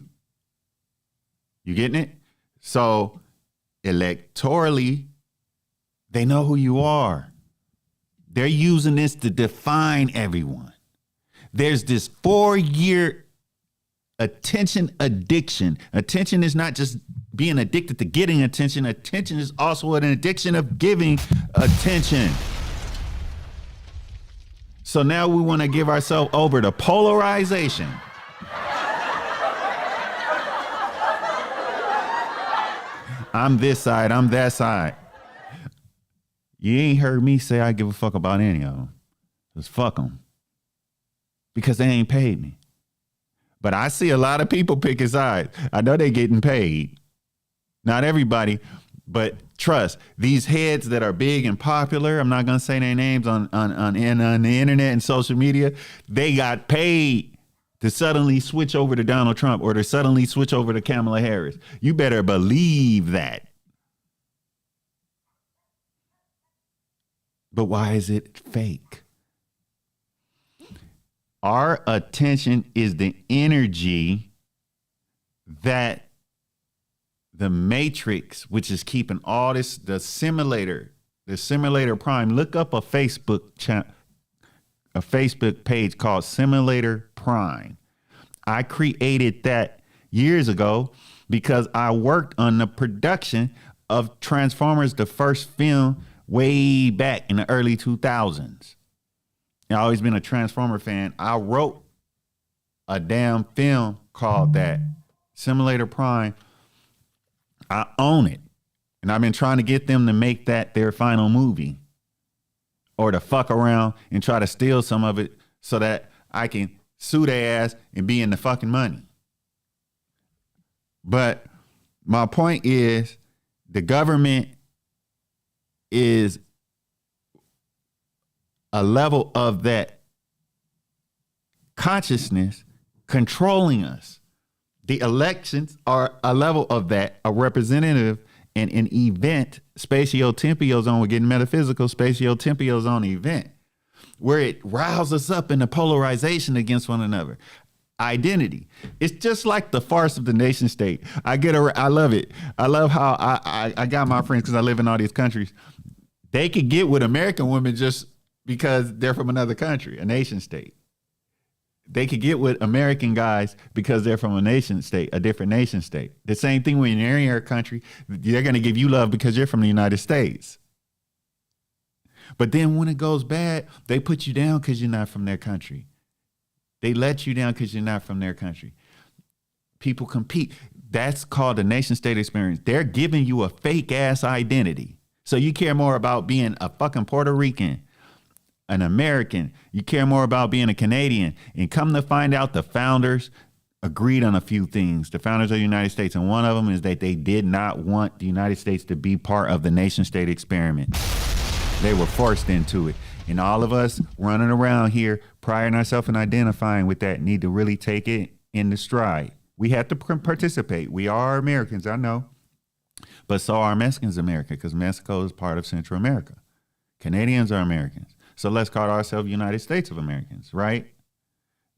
You getting it? So electorally, they know who you are. They're using this to define everyone. There's this 4-year attention addiction. Attention is not just being addicted to getting attention. Attention is also an addiction of giving attention. So now we want to give ourselves over to polarization. I'm this side, I'm that side. You ain't heard me say I give a fuck about any of them. Just fuck them. Because they ain't paid me. But I see a lot of people picking sides. I know they getting paid. Not everybody, but trust, these heads that are big and popular, I'm not going to say their names on the internet and social media, they got paid to suddenly switch over to Donald Trump or to suddenly switch over to Kamala Harris. You better believe that. But why is it fake? Our attention is the energy that the matrix, which is keeping all this, the simulator prime. Look up a Facebook page called Simulator Prime. I created that years ago because I worked on the production of Transformers, the first film, way back in the early 2000s. I've always been a Transformer fan. I wrote a damn film called that, Simulator Prime. I own it. And I've been trying to get them to make that their final movie, or to fuck around and try to steal some of it so that I can sue their ass and be in the fucking money. But my point is, the government is a level of that consciousness controlling us. The elections are a level of that, a representative and an event, spatio-temporal zone. We're getting metaphysical, spatio-temporal zone event, where it riles us up into polarization against one another. Identity. It's just like the farce of the nation state. I love it. I love how I got my friends, because I live in all these countries. They could get with American women just because they're from another country, a nation state. They could get with American guys because they're from a nation state, a different nation state. The same thing when you're in your country, they're going to give you love because you're from the United States. But then when it goes bad, they put you down because you're not from their country. They let you down because you're not from their country. People compete. That's called the nation state experience. They're giving you a fake ass identity. So you care more about being a fucking Puerto Rican, an American. You care more about being a Canadian. And come to find out, the founders agreed on a few things. The founders of the United States. And one of them is that they did not want the United States to be part of the nation state experiment. They were forced into it. And all of us running around here, priding ourselves and identifying with that, need to really take it in the stride. We have to participate. We are Americans, I know. But so are Mexicans America, because Mexico is part of Central America. Canadians are Americans. So let's call ourselves United States of Americans, right?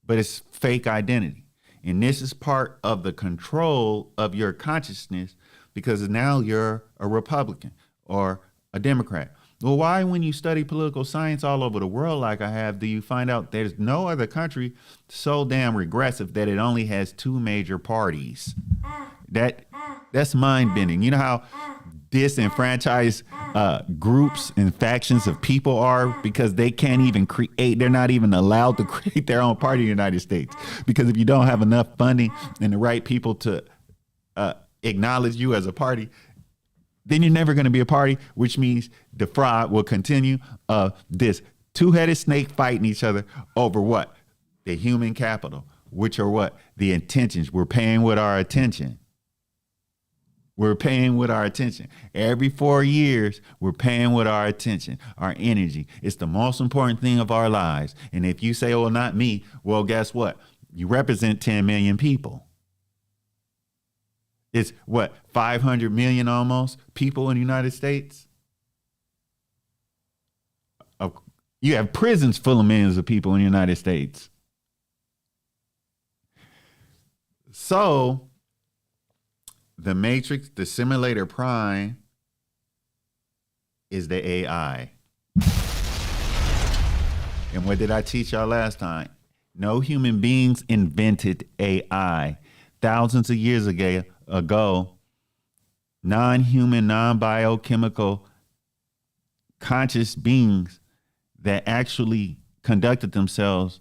but it's fake identity. And this is part of the control of your consciousness, because now you're a Republican or a Democrat. Well, why, when you study political science all over the world like I have, do you find out there's no other country so damn regressive that it only has two major parties? That's mind-bending. You know how disenfranchised groups and factions of people are, because they can't even create, they're not even allowed to create their own party in the United States, because if you don't have enough funding and the right people to acknowledge you as a party, then you're never going to be a party, which means the fraud will continue. This two-headed snake fighting each other over what? The human capital, which are what? The intentions. We're paying with our attention. We're paying with our attention. Every 4 years, we're paying with our attention, our energy. It's the most important thing of our lives. And if you say, oh, not me, well, guess what? You represent 10 million people. It's what, 500 million almost people in the United States? You have prisons full of millions of people in the United States. So the Matrix, the simulator prime, is the AI. And what did I teach y'all last time? No human beings invented AI. Thousands of years ago, non-human, non-biochemical conscious beings that actually conducted themselves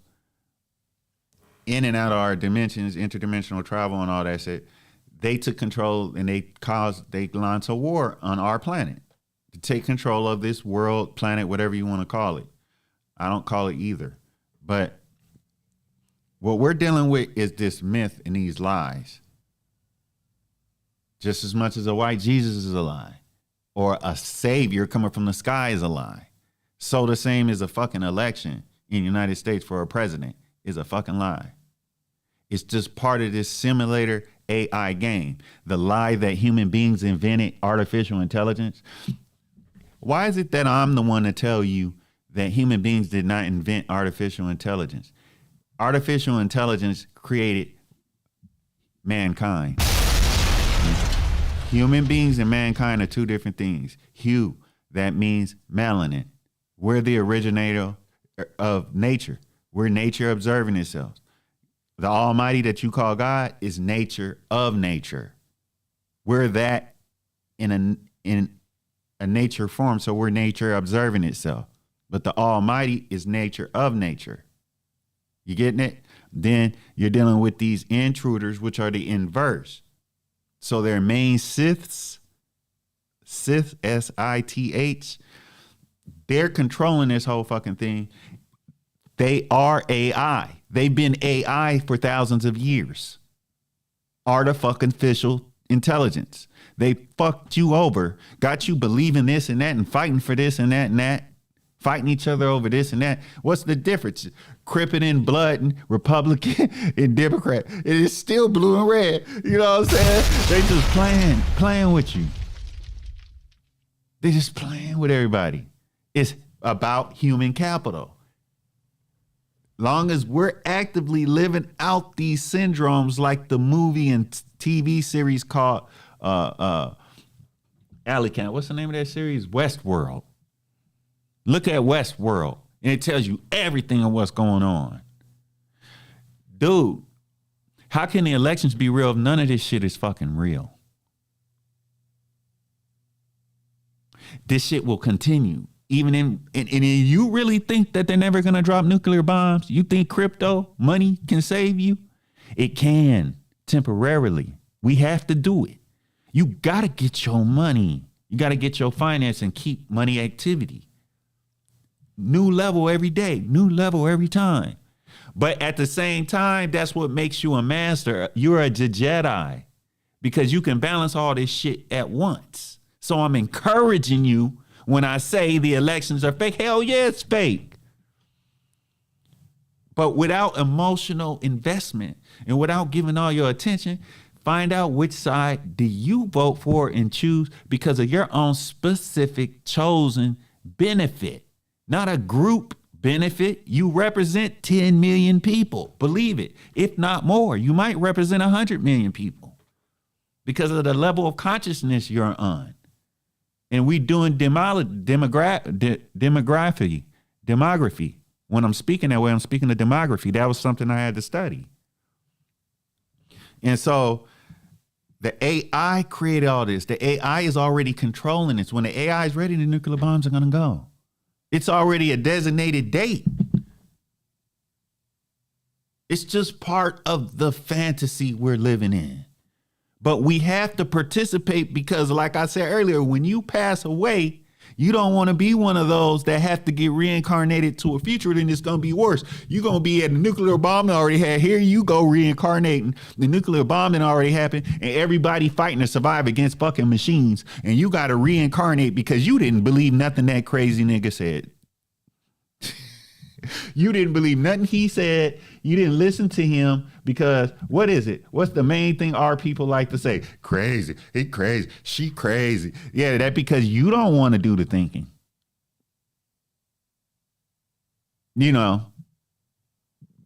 in and out of our dimensions, interdimensional travel and all that shit, they took control and they launched a war on our planet to take control of this world, planet, whatever you want to call it. I don't call it either. But what we're dealing with is this myth and these lies. Just as much as a white Jesus is a lie, or a savior coming from the sky is a lie. So the same as a fucking election in the United States for a president is a fucking lie. It's just part of this simulator AI game. The lie that human beings invented artificial intelligence. Why is it that I'm the one to tell you that human beings did not invent artificial intelligence? Artificial intelligence created mankind. Human beings and mankind are two different things. Hue, that means melanin. We're the originator of nature. We're nature observing itself. The Almighty that you call God is nature of nature. We're that in a nature form, so we're nature observing itself. But the Almighty is nature of nature. You getting it? Then you're dealing with these intruders, which are the inverse. So their main Siths, S-I-T-H, they're controlling this whole fucking thing. They are AI. They've been AI for thousands of years. Artificial intelligence. They fucked you over, got you believing this and that and fighting for this and that, fighting each other over this and that. What's the difference? Crippin' and blood and Republican and Democrat. It is still blue and red. You know what I'm saying? They just playing with you. They just playing with everybody. It's about human capital. Long as we're actively living out these syndromes, like the movie and TV series called Alicant. What's the name of that series? Westworld. Look at Westworld, and it tells you everything of what's going on. Dude, how can the elections be real if none of this shit is fucking real? This shit will continue. Even and you really think that they're never going to drop nuclear bombs? You think crypto money can save you? It can, temporarily. We have to do it. You got to get your money. You got to get your finance and keep money activity. New level every day, new level every time. But at the same time, that's what makes you a master. You're a Jedi, because you can balance all this shit at once. So I'm encouraging you when I say the elections are fake. Hell yeah, it's fake. But without emotional investment and without giving all your attention, find out which side do you vote for and choose because of your own specific chosen benefit. Not a group benefit. You represent 10 million people. Believe it. If not more, you might represent 100 million people because of the level of consciousness you're on. And we doing demography. When I'm speaking that way, I'm speaking of demography. That was something I had to study. And so the AI created all this. The AI is already controlling this. When the AI is ready, the nuclear bombs are going to go. It's already a designated date. It's just part of the fantasy we're living in. But we have to participate because, like I said earlier, when you pass away, you don't want to be one of those that have to get reincarnated to a future, then it's going to be worse. You're going to be at the nuclear bomb that already had. Here you go reincarnating. The nuclear bomb that already happened and everybody fighting to survive against fucking machines. And you got to reincarnate because you didn't believe nothing that crazy nigga said. You didn't believe nothing he said. You didn't listen to him because what is it? What's the main thing our people like to say? Crazy. He crazy. She crazy. Yeah, that because you don't want to do the thinking. You know,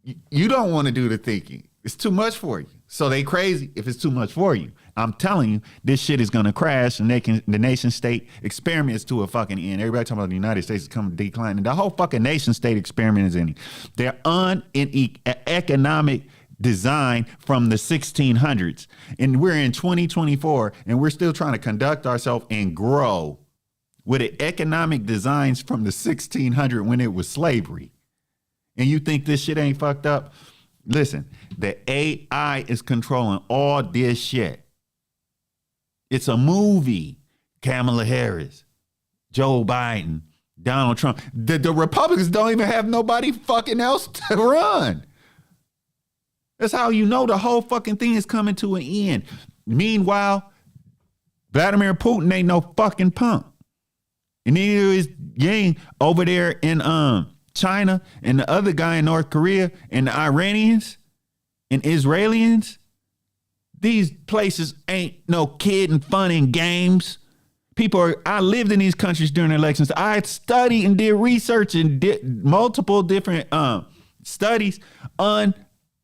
you don't want to do the thinking. It's too much for you. So they crazy if it's too much for you. I'm telling you, this shit is going to crash and the nation state experiments to a fucking end. Everybody talking about the United States is coming declining. The whole fucking nation state experiment is ending. They're on an economic design from the 1600s. And we're in 2024 and we're still trying to conduct ourselves and grow with the economic designs from the 1600 when it was slavery. And you think this shit ain't fucked up? Listen, the AI is controlling all this shit. It's a movie. Kamala Harris, Joe Biden, Donald Trump. The Republicans don't even have nobody fucking else to run. That's how you know the whole fucking thing is coming to an end. Meanwhile, Vladimir Putin ain't no fucking punk. And neither is Yang over there in China, and the other guy in North Korea, and the Iranians and Israelis. These places ain't no kid and fun and games. I lived in these countries during elections. I studied and did research and did multiple different studies on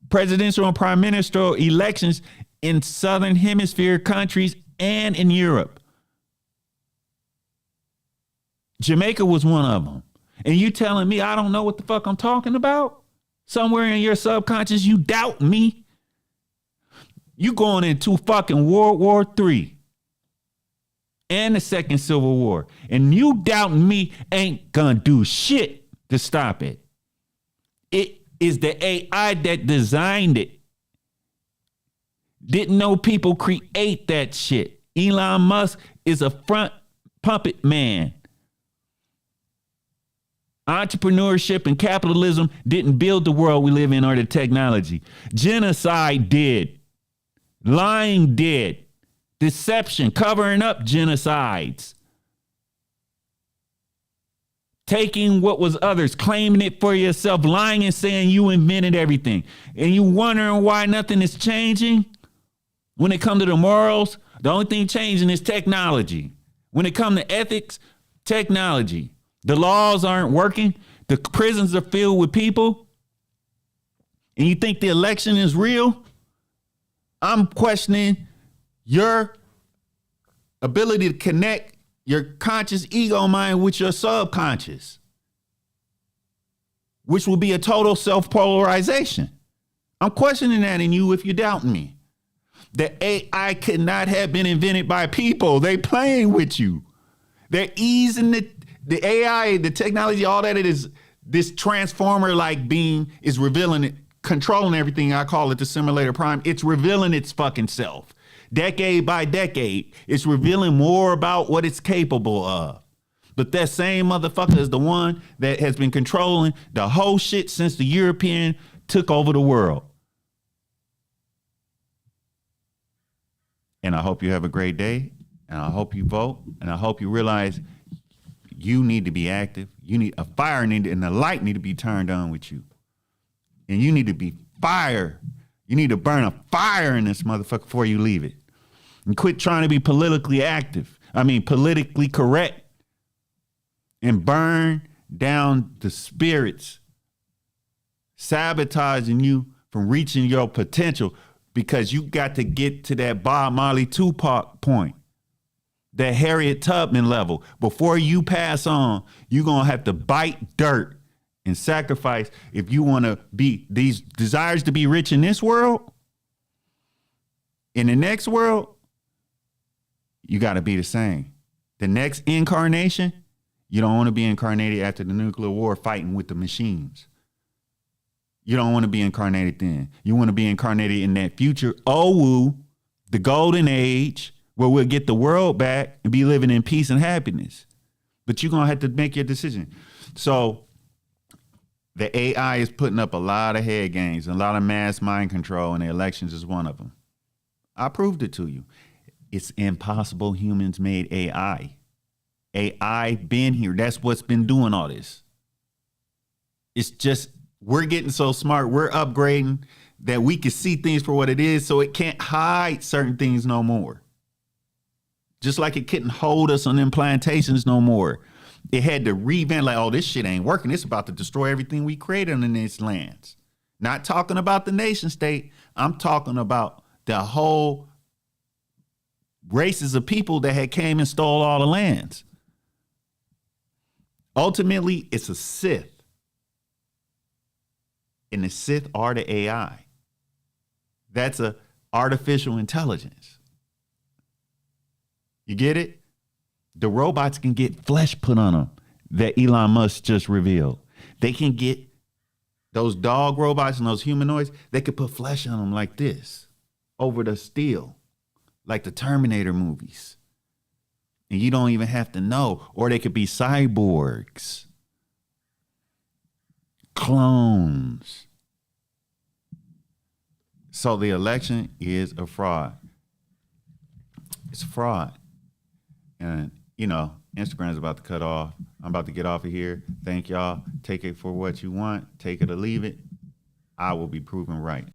presidential and prime ministerial elections in Southern Hemisphere countries and in Europe. Jamaica was one of them. And you telling me I don't know what the fuck I'm talking about? Somewhere in your subconscious, you doubt me. You going into fucking World War III and the Second Civil War. And you doubting me ain't gonna do shit to stop it. It is the AI that designed it. Didn't know people create that shit. Elon Musk is a front puppet man. Entrepreneurship and capitalism didn't build the world we live in or the technology. Genocide did. Lying did. Deception, covering up genocides. Taking what was others, claiming it for yourself, lying and saying you invented everything. And you wondering why nothing is changing? When it comes to the morals, the only thing changing is technology. When it comes to ethics, technology. The laws aren't working. The prisons are filled with people. And you think the election is real? I'm questioning your ability to connect your conscious ego mind with your subconscious, which will be a total self-polarization. I'm questioning that in you if you doubt me. The AI could not have been invented by people. They playing with you. They're easing the AI, the technology, all that it is, this transformer-like being is revealing it, controlling everything. I call it the simulator prime. It's revealing its fucking self. Decade by decade, it's revealing more about what it's capable of. But that same motherfucker is the one that has been controlling the whole shit since the European took over the world. And I hope you have a great day. And I hope you vote. And I hope you realize you need to be active. You need a fire and the light need to be turned on with you. And you need to be fire. You need to burn a fire in this motherfucker before you leave it. And quit trying to be politically correct. And burn down the spirits, sabotaging you from reaching your potential because you got to get to that Bob Marley Tupac point, that Harriet Tubman level. Before you pass on, you're going to have to bite dirt and sacrifice if you want to be these desires to be rich in this world. In the next world, you got to be the same. The next incarnation, you don't want to be incarnated after the nuclear war fighting with the machines. You don't want to be incarnated then. You want to be incarnated in that future O.W.U, the golden age, where we'll get the world back and be living in peace and happiness. But you're going to have to make your decision. So the AI is putting up a lot of head games, a lot of mass mind control, and the elections is one of them. I proved it to you. It's impossible humans made AI. AI been here. That's what's been doing all this. It's just, we're getting so smart, we're upgrading that we can see things for what it is, so it can't hide certain things no more. Just like it couldn't hold us on them plantations no more. It had to revamp, like, oh, this shit ain't working. It's about to destroy everything we created in these lands. Not talking about the nation state. I'm talking about the whole races of people that had came and stole all the lands. Ultimately, it's a Sith. And the Sith are the AI. That's a artificial intelligence. You get it? The robots can get flesh put on them that Elon Musk just revealed. They can get those dog robots and those humanoids, they could put flesh on them like this over the steel, like the Terminator movies. And you don't even have to know. Or they could be cyborgs, clones. So the election is a fraud. It's a fraud. And, you know, Instagram's about to cut off. I'm about to get off of here. Thank y'all. Take it for what you want. Take it or leave it. I will be proven right.